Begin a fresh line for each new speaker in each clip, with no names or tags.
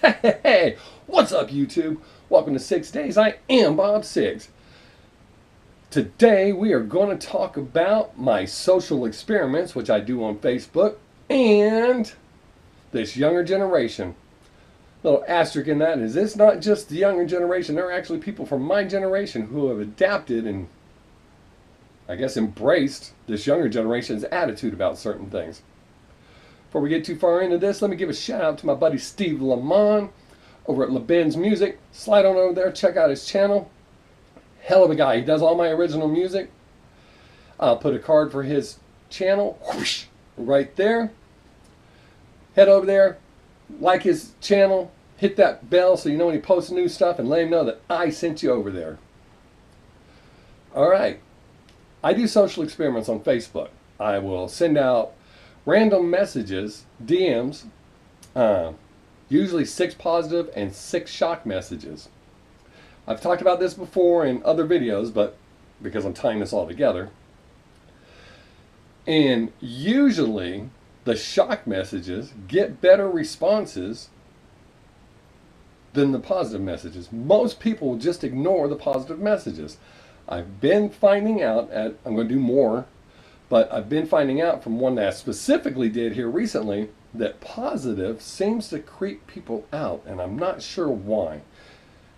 Hey, what's up YouTube? Welcome to Sixx Daze. I am Bob Sixx. Today we are going to talk about my social experiments, which I do on Facebook, and this younger generation. Little asterisk in that is it's not just the younger generation. There are actually people from my generation who have adapted and I guess embraced this younger generation's attitude about certain things. Before we get too far into this, let me give a shout out to my buddy Steve Lamont over at LaBen's Music. Slide on over there, check out his channel. Hell of a guy. He does all my original music. I'll put a card for his channel whoosh, right there. Head over there, like his channel, hit that bell so you know when he posts new stuff, and let him know that I sent you over there. Alright, I do social experiments on Facebook. I will send out random messages, DMs, usually 6 positive and 6 shock messages. I've talked about this before in other videos, but because I'm tying this all together. And usually the shock messages get better responses than the positive messages. Most people just ignore the positive messages. I've been finding out, I'm going to do more, but I've been finding out from one that I specifically did here recently that positive seems to creep people out, and I'm not sure why.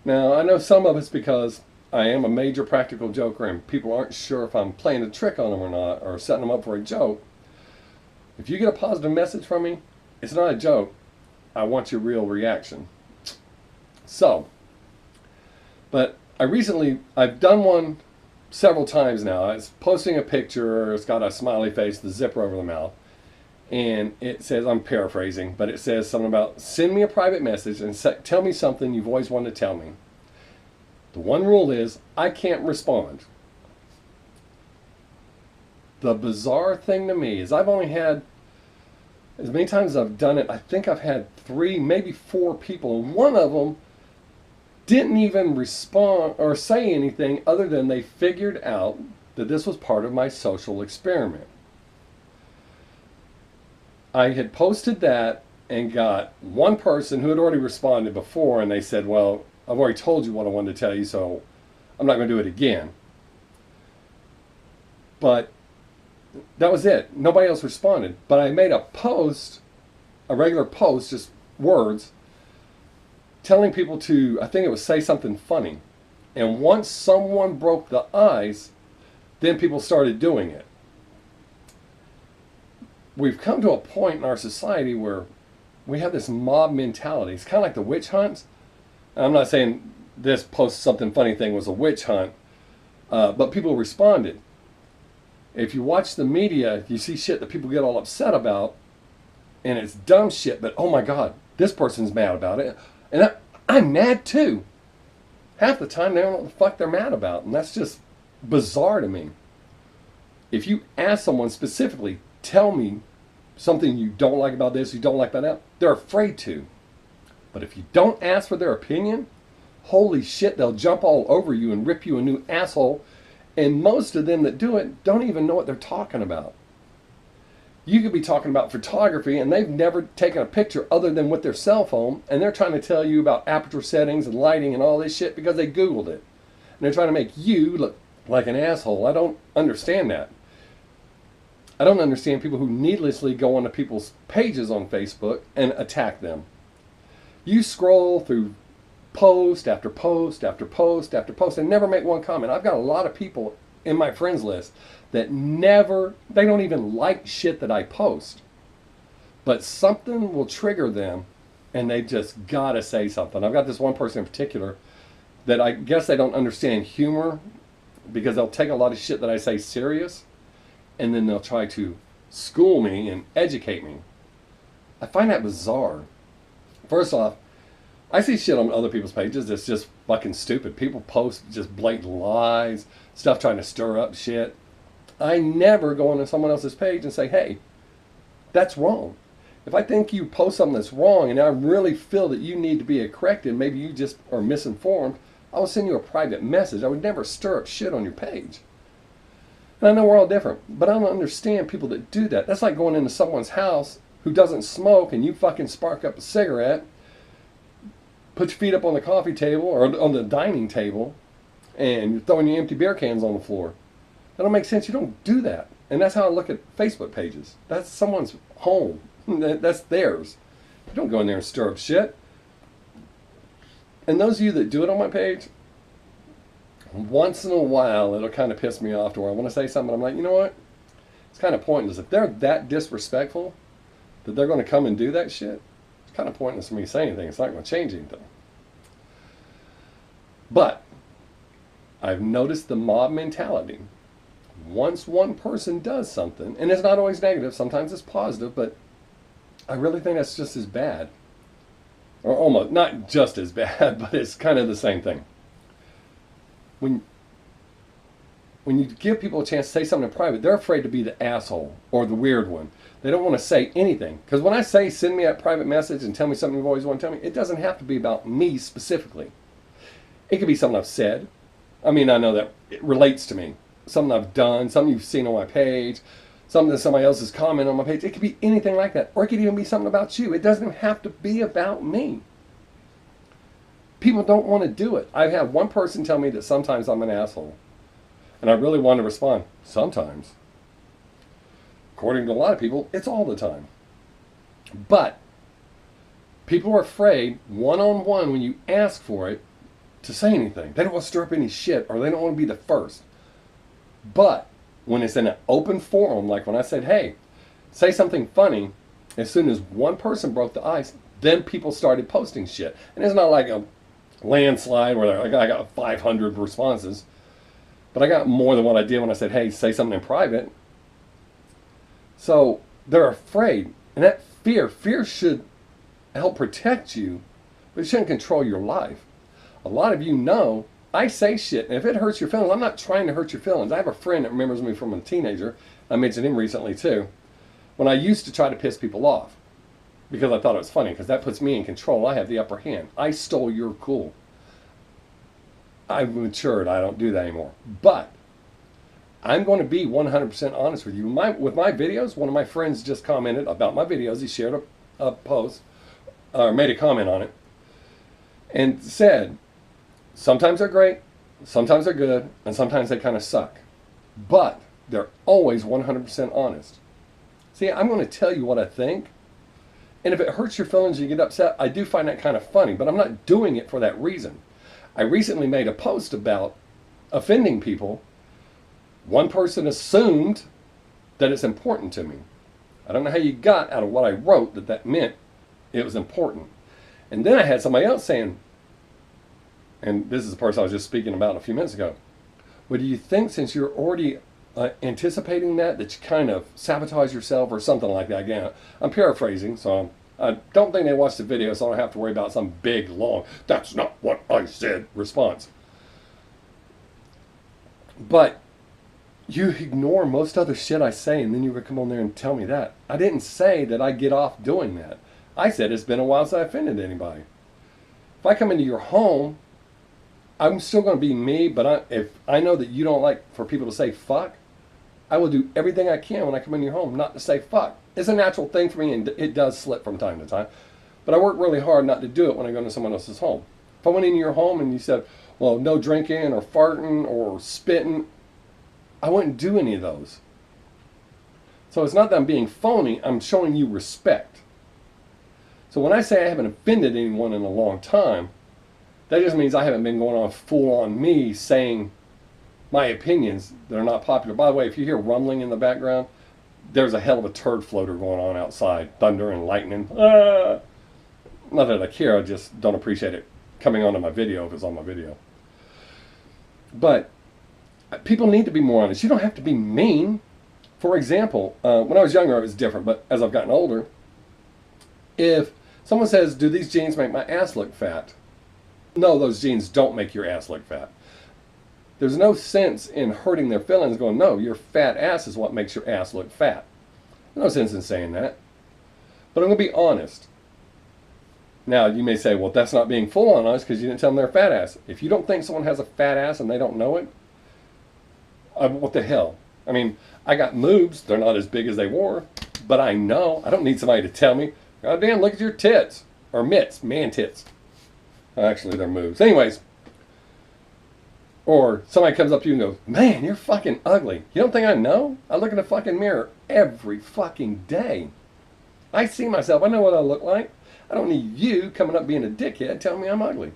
Now, I know some of it's because I am a major practical joker and people aren't sure if I'm playing a trick on them or not, or setting them up for a joke. If you get a positive message from me, it's not a joke. I want your real reaction. So, but I've done one several times now. It's posting a picture, it's got a smiley face, the zipper over the mouth, and it says, I'm paraphrasing, but it says something about send me a private message and tell me something you've always wanted to tell me. The one rule is I can't respond. The bizarre thing to me is I've only had, as many times as I've done it, I think I've had 3, maybe 4 people, and one of them didn't even respond or say anything other than they figured out that this was part of my social experiment. I had posted that and got one person who had already responded before, and they said, well, I've already told you what I wanted to tell you, so I'm not going to do it again. But that was it. Nobody else responded. But I made a post, a regular post, just words, telling people to, I think it was say something funny. And once someone broke the ice, then people started doing it. We've come to a point in our society where we have this mob mentality. It's kind of like the witch hunts. I'm not saying this post something funny thing was a witch hunt, but people responded. If you watch the media, you see shit that people get all upset about, and it's dumb shit, but oh my God, this person's mad about it. And I'm mad too. Half the time they don't know what the fuck they're mad about, and that's just bizarre to me. If you ask someone specifically, tell me something you don't like about this, you don't like about that, they're afraid to. But if you don't ask for their opinion, holy shit, they'll jump all over you and rip you a new asshole. And most of them that do it don't even know what they're talking about. You could be talking about photography and they've never taken a picture other than with their cell phone, and they're trying to tell you about aperture settings and lighting and all this shit because they Googled it. And they're trying to make you look like an asshole. I don't understand that. I don't understand people who needlessly go onto people's pages on Facebook and attack them. You scroll through post after post after post after post and never make one comment. I've got a lot of people in my friends list that they don't even like shit that I post. But something will trigger them and they just gotta say something. I've got this one person in particular that I guess they don't understand humor because they'll take a lot of shit that I say serious and then they'll try to school me and educate me. I find that bizarre. First off, I see shit on other people's pages that's just fucking stupid. People post just blatant lies, stuff trying to stir up shit. I never go onto someone else's page and say, hey, that's wrong. If I think you post something that's wrong and I really feel that you need to be corrected, maybe you just are misinformed, I will send you a private message. I would never stir up shit on your page. And I know we're all different, but I don't understand people that do that. That's like going into someone's house who doesn't smoke and you fucking spark up a cigarette put your feet up on the coffee table or on the dining table and you're throwing your empty beer cans on the floor. That don't make sense. You don't do that. And that's how I look at Facebook pages. That's someone's home. That's theirs. You don't go in there and stir up shit. And those of you that do it on my page, once in a while it'll kind of piss me off to where I want to say something. I'm like, you know what? It's kind of pointless. If they're that disrespectful that they're going to come and do that shit, it's kind of pointless for me to say anything. It's not going to change anything. But I've noticed the mob mentality. Once one person does something, and it's not always negative, sometimes it's positive, but I really think that's just as bad. Or almost, not just as bad, but it's kind of the same thing. When you give people a chance to say something in private, they're afraid to be the asshole or the weird one. They don't want to say anything. Because when I say send me a private message and tell me something you've always wanted to tell me, it doesn't have to be about me specifically. It could be something I've said. I mean, I know that it relates to me. Something I've done, something you've seen on my page, something that somebody else has commented on my page. It could be anything like that. Or it could even be something about you. It doesn't have to be about me. People don't want to do it. I had one person tell me that sometimes I'm an asshole. And I really want to respond. Sometimes. According to a lot of people, it's all the time. But people are afraid, one-on-one, when you ask for it, to say anything. They don't want to stir up any shit, or they don't want to be the first. But when it's in an open forum, like when I said, hey, say something funny, as soon as one person broke the ice, then people started posting shit. And it's not like a landslide where I got 500 responses. But I got more than what I did when I said, hey, say something in private. So they're afraid. And that fear should help protect you, but it shouldn't control your life. A lot of you know, I say shit, and if it hurts your feelings, I'm not trying to hurt your feelings. I have a friend that remembers me from a teenager. I mentioned him recently too. When I used to try to piss people off because I thought it was funny, because that puts me in control. I have the upper hand. I stole your cool. I've matured. I don't do that anymore. But I'm going to be 100% honest with you. With my videos, one of my friends just commented about my videos. He shared a post, or made a comment on it, and said, sometimes they're great, sometimes they're good, and sometimes they kind of suck. But they're always 100% honest. See, I'm going to tell you what I think. And if it hurts your feelings and you get upset, I do find that kind of funny. But I'm not doing it for that reason. I recently made a post about offending people. One person assumed that it's important to me. I don't know how you got out of what I wrote that meant it was important. And then I had somebody else saying, and this is the person I was just speaking about a few minutes ago, well, do you think since you're already anticipating that you kind of sabotage yourself or something like that? Again, I'm paraphrasing, so I don't think they watched the video, so I don't have to worry about some big, long, that's not what I said response. But you ignore most other shit I say, and then you would come on there and tell me that. I didn't say that I get off doing that. I said it's been a while since I offended anybody. If I come into your home, I'm still going to be me, but if I know that you don't like for people to say fuck, I will do everything I can when I come into your home not to say fuck. It's a natural thing for me, and it does slip from time to time. But I work really hard not to do it when I go into someone else's home. If I went into your home and you said, well, no drinking or farting or spitting, I wouldn't do any of those. So it's not that I'm being phony, I'm showing you respect. So when I say I haven't offended anyone in a long time, that just means I haven't been going on full on me saying my opinions that are not popular. By the way, if you hear rumbling in the background, there's a hell of a turd floater going on outside, thunder and lightning. Not that I care, I just don't appreciate it coming onto my video if it's on my video. But people need to be more honest. You don't have to be mean. For example, when I was younger, it was different, but as I've gotten older, if someone says, do these jeans make my ass look fat? No, those jeans don't make your ass look fat. There's no sense in hurting their feelings going, no, your fat ass is what makes your ass look fat. There's no sense in saying that. But I'm going to be honest. Now, you may say, well, that's not being full on honest because you didn't tell them they're fat ass. If you don't think someone has a fat ass and they don't know it, what the hell? I mean, I got moobs. They're not as big as they were, but I know. I don't need somebody to tell me, God damn, look at your tits. Or mitts, man tits. Actually, they're moves. Anyways, or somebody comes up to you and goes, man, you're fucking ugly. You don't think I know? I look in the fucking mirror every fucking day. I see myself. I know what I look like. I don't need you coming up being a dickhead telling me I'm ugly.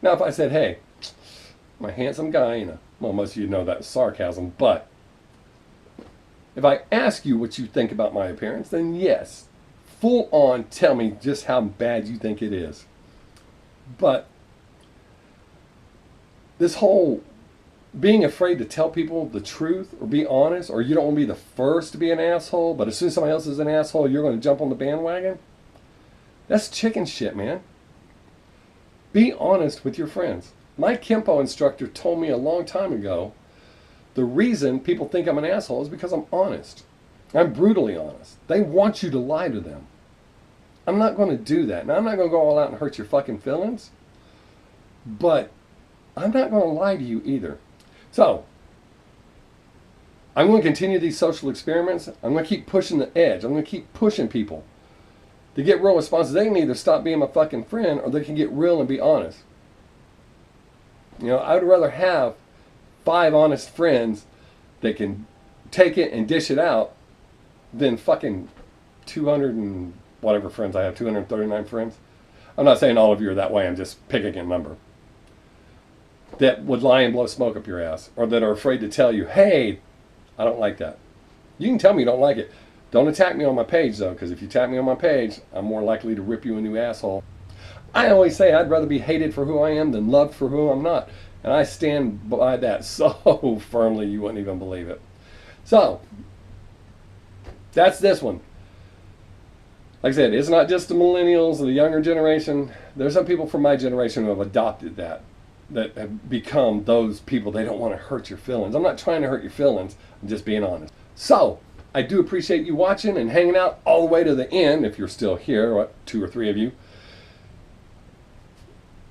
Now, if I said, hey, I'm a handsome guy, you know, well, most of you know that's sarcasm, but if I ask you what you think about my appearance, then yes, full on tell me just how bad you think it is. But this whole being afraid to tell people the truth or be honest, or you don't want to be the first to be an asshole, but as soon as somebody else is an asshole, you're going to jump on the bandwagon, that's chicken shit, man. Be honest with your friends. My Kempo instructor told me a long time ago, the reason people think I'm an asshole is because I'm honest. I'm brutally honest. They want you to lie to them. I'm not going to do that. Now, I'm not going to go all out and hurt your fucking feelings, but I'm not going to lie to you either. So, I'm going to continue these social experiments. I'm going to keep pushing the edge. I'm going to keep pushing people to get real responses. They can either stop being my fucking friend or they can get real and be honest. You know, I would rather have 5 honest friends that can take it and dish it out than fucking 200 and whatever friends I have, 239 friends. I'm not saying all of you are that way. I'm just picking a number. That would lie and blow smoke up your ass, or that are afraid to tell you, hey, I don't like that. You can tell me you don't like it. Don't attack me on my page, though, because if you attack me on my page, I'm more likely to rip you a new asshole. I always say I'd rather be hated for who I am than loved for who I'm not. And I stand by that so firmly you wouldn't even believe it. So, that's this one. Like I said, it's not just the millennials or the younger generation. There's some people from my generation who have adopted that have become those people. They don't want to hurt your feelings. I'm not trying to hurt your feelings. I'm just being honest. So, I do appreciate you watching and hanging out all the way to the end. If you're still here, what, 2 or 3 of you.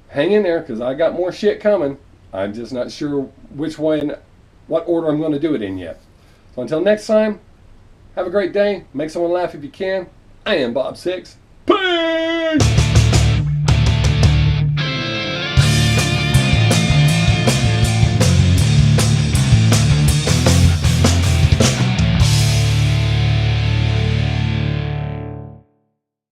Hang in there, because I got more shit coming. I'm just not sure which one, what order I'm going to do it in yet. So until next time, have a great day. Make someone laugh if you can. I am Bob Sixx. Peace!